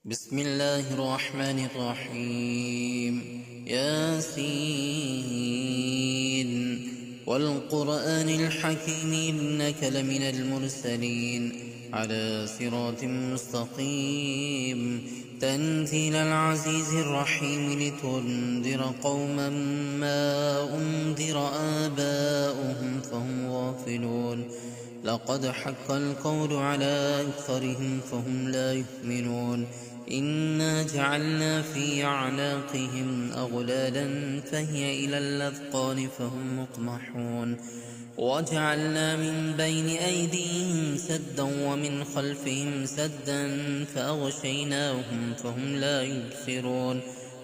بسم الله الرحمن الرحيم. ياسين والقرآن الحكيم إنك لمن المرسلين على صراط مستقيم تنزيل العزيز الرحيم لتنذر قوما ما أنذر آباؤهم فهم غافلون. لقد حق القول على أكثرهم فهم لا يؤمنون. إنا جعلنا في أعناقهم أغلالا فهي إلى الأذقان فهم مقمحون. وجعلنا من بين أيديهم سدا ومن خلفهم سدا فأغشيناهم فهم لا يبصرون.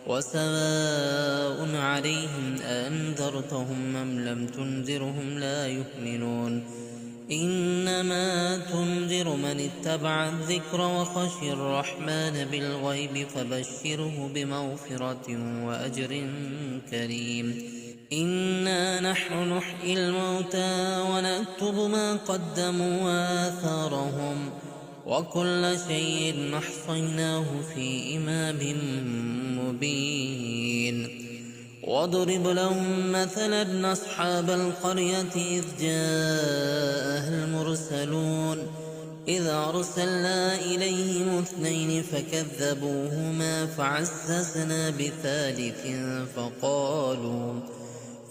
وسواء عليهم أأنذرتهم أم لم تنذرهم لا يؤمنون. إنما تنذر من اتبع الذكر وخشي الرحمن بالغيب فبشره بمغفرة وأجر كريم. إنا نحن نحيي الموتى ونكتب ما قدموا وآثارهم وكل شيء أحصيناه في إمام مبين. واضرب لهم مثلا أصحاب القرية إذ جاءها المرسلون إذ أرسلنا إليهم اثنين فكذبوهما فعززنا بثالث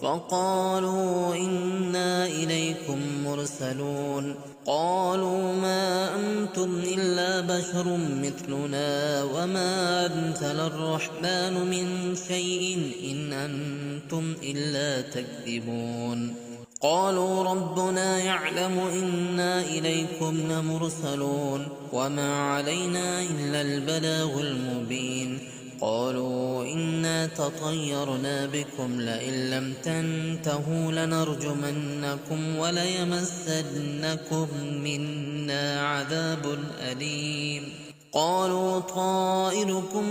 فقالوا إنا إليكم مرسلون. قالوا ما أنتم إلا بشر مثلنا وما أنزل الرحمن من شيء إن أنتم إلا تكذبون. قالوا ربنا يعلم إنا إليكم لمرسلون وما علينا إلا البلاغ المبين. قالوا إنا تطيرنا بكم لئن لم تنتهوا لنرجمنكم وليمسنكم منا عذاب أليم. قالوا طائركم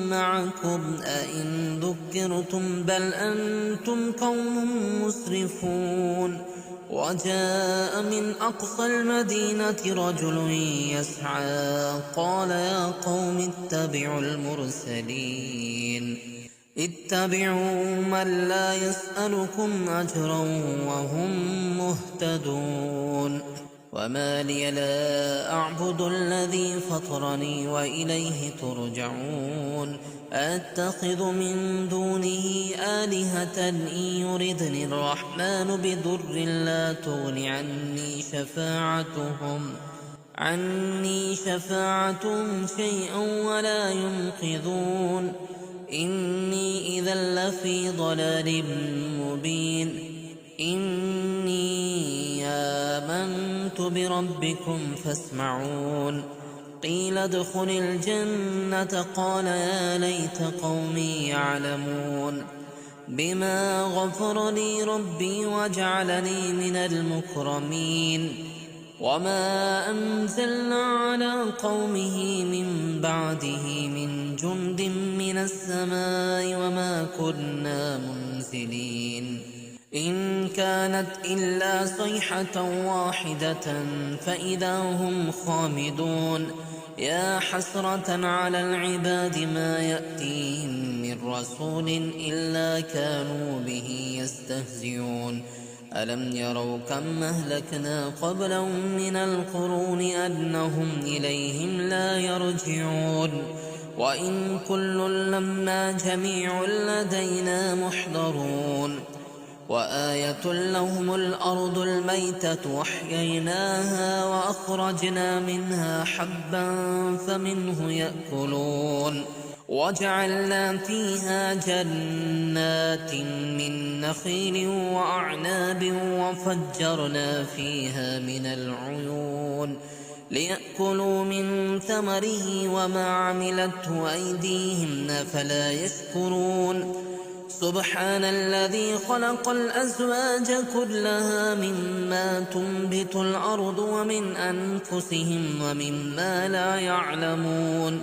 معكم أئن ذكرتم بل أنتم قوم مسرفون. وجاء من أقصى المدينة رجل يسعى قال يا قوم اتبعوا المرسلين اتبعوا من لا يسألكم أجرا وهم مهتدون. وما لي لا أعبد الذي فطرني وإليه ترجعون. أتخذ من دونه آلهة إن يردني الرحمن بضر لا تغن عني شفاعتهم شيئا ولا ينقذون. إني إذا لفي ضلال مبين. إني آمنت بربكم فاسمعون. قيل ادخل الجنة قال يا ليت قومي يعلمون. بما غفر لي ربي وجعلني من المكرمين. وما أنزلنا على قومه من بعده من جند من السماء وما كنا منزلين. إن كانت إلا صيحة واحدة فإذا هم خامدون. يا حسرة على العباد ما يأتيهم من رسول إلا كانوا به يستهزئون. ألم يروا كم أهلكنا قبلهم من القرون أنهم إليهم لا يرجعون. وإن كل لما جميع لدينا محضرون. وآية لهم الأرض الميتة أحييناها وأخرجنا منها حبا فمنه يأكلون. وجعلنا فيها جنات من نخيل وأعناب وفجرنا فيها من العيون ليأكلوا من ثمره وما عملته أيديهم أفلا يشكرون. سبحان الذي خلق الأزواج كلها مما تنبت الأرض ومن أنفسهم ومما لا يعلمون.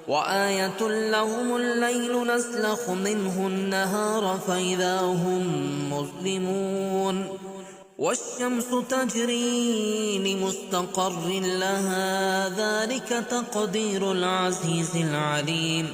وآية لهم الليل نسلخ منه النهار فإذا هم مظلمون. والشمس تجري لمستقر لها ذلك تقدير العزيز العليم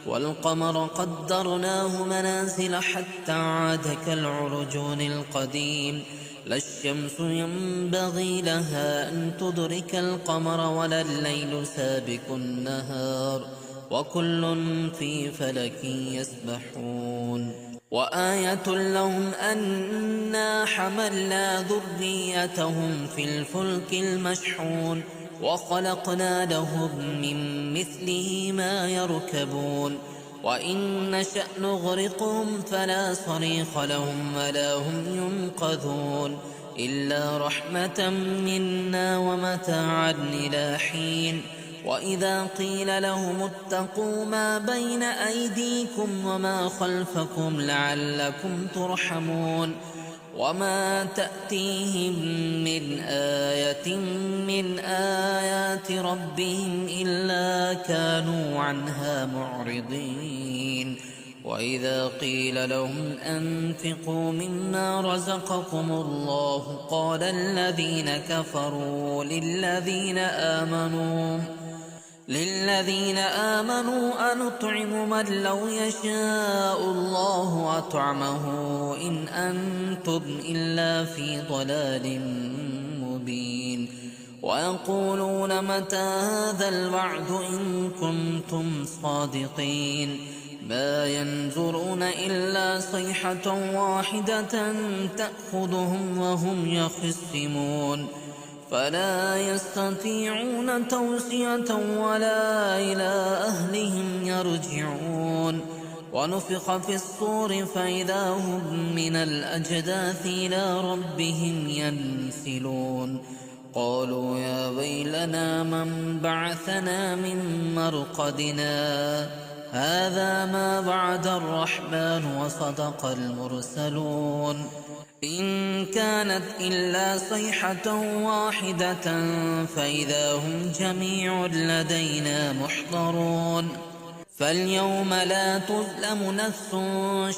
والقمر قدرناه منازل حتى عاد كالعرجون القديم لا الشمس ينبغي لها أن تدرك القمر ولا الليل سابق النهار وكل في فلك يسبحون وآية لهم أنا حملنا ذريتهم في الفلك المشحون وخلقنا لهم من مثله ما يركبون وإن نشأ نغرقهم فلا صريخ لهم ولا هم ينقذون إلا رحمة منا ومتاعا إلى حين وإذا قيل لهم اتقوا ما بين أيديكم وما خلفكم لعلكم ترحمون وما تأتيهم من آية من آيات ربهم إلا كانوا عنها معرضين وإذا قيل لهم أنفقوا مما رزقكم الله قال الذين كفروا للذين آمنوا أنطعم من لو يشاء الله أطعمه إن أنتم إلا في ضلال مبين ويقولون متى هذا الوعد إن كنتم صادقين ما ينظرون إلا صيحة واحدة تأخذهم وهم يخصمون فلا يستطيعون توصية ولا إلى أهلهم يرجعون ونفخ في الصور فإذا هم من الأجداث إلى ربهم ينسلون قالوا يا ويلنا من بعثنا من مرقدنا هذا ما وعد الرحمن وصدق المرسلون إن كانت إلا صيحة واحدة فإذا هم جميع لدينا محضرون فاليوم لا تظلم نفس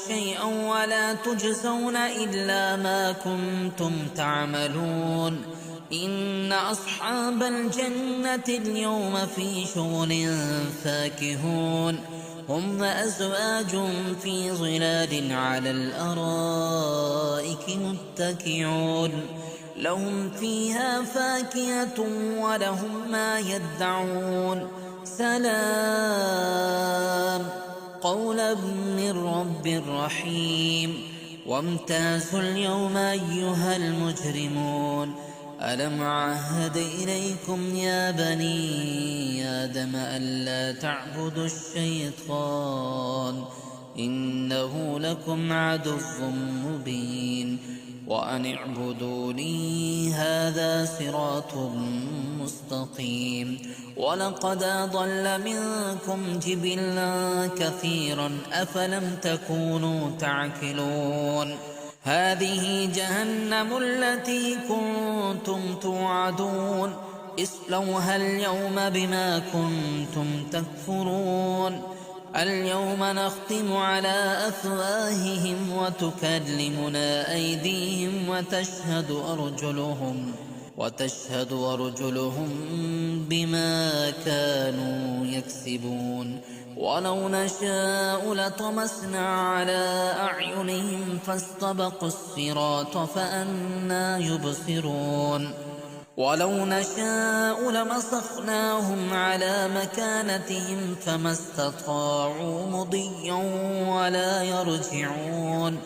شيئا ولا تجزون إلا ما كنتم تعملون إن أصحاب الجنة اليوم في شغل فاكهون هم وأزواج في ظلال على الأرائك متكئون لهم فيها فاكهة ولهم ما يدعون سلام قولا من رب رحيم وامتازوا اليوم أيها المجرمون ألم عهد إليكم يا بني آدم ألا تعبدوا الشيطان إنه لكم عدو مبين وأن اعبدوني هذا صراط مستقيم ولقد أضل منكم جبلا كثيرا أفلم تكونوا تعقلون هذه جهنم التي كنتم توعدون اصلوها اليوم بما كنتم تكفرون اليوم نختم على أفواههم وتكلمنا أيديهم وتشهد أرجلهم بما كانوا يكسبون ولو نشاء لطمسنا على أعينهم فاستبقوا الصراط فأنى يبصرون ولو نشاء لمسخناهم على مكانتهم فما استطاعوا مضيا ولا يرجعون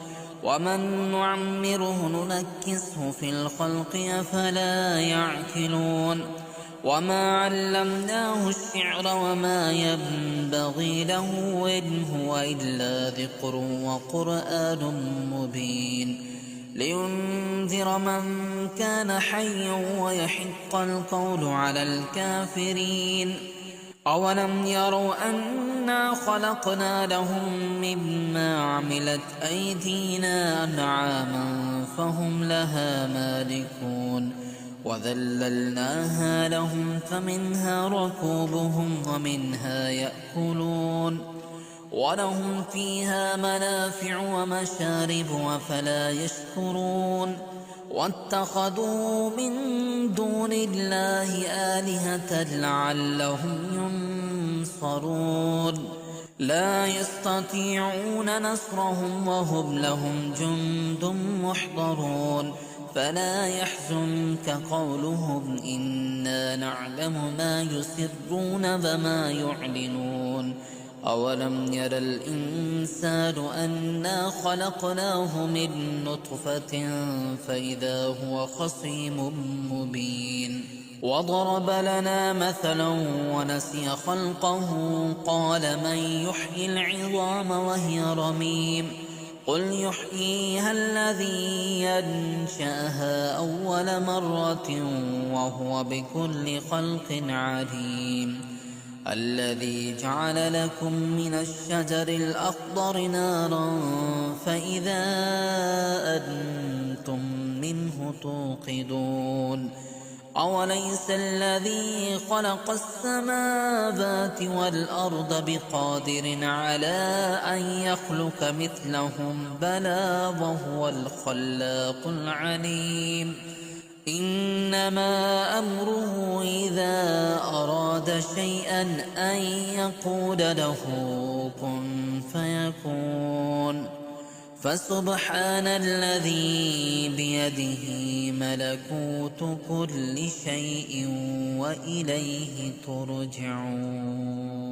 ومن نعمره ننكسه في الخلق أفلا يعقلون وما علمناه الشعر وما ينبغي له إن هو إلا ذكر وقرآن مبين لينذر من كان حيا ويحق القول على الكافرين أولم يروا أنا خلقنا لهم مما عملت أيدينا أنعاما فهم لها مالكون وذللناها لهم فمنها ركوبهم ومنها يأكلون ولهم فيها منافع ومشارب أفلا يشكرون واتخذوا من دون الله آلهة لعلهم ينصرون لا يستطيعون نصرهم وهم لهم جند محضرون فلا يحزنك قولهم إنا نعلم ما يسرون وما يعلنون أولم ير الإنسان أنا خلقناه من نطفة فإذا هو خصيم مبين وضرب لنا مثلا ونسي خلقه قال من يحيي العظام وهي رميم قل يحييها الذي ينشأها أول مرة وهو بكل خلق عليم الذي جعل لكم من الشجر الأخضر نارا فإذا أنتم منه توقدون أوليس الذي خلق السماوات والأرض بقادر على أن يخلق مثلهم بلى وهو الخلاق العليم إنما أمره إذا أراد شيئا أن يقول له كن فيكون فسبحان الذي بيده ملكوت كل شيء وإليه ترجعون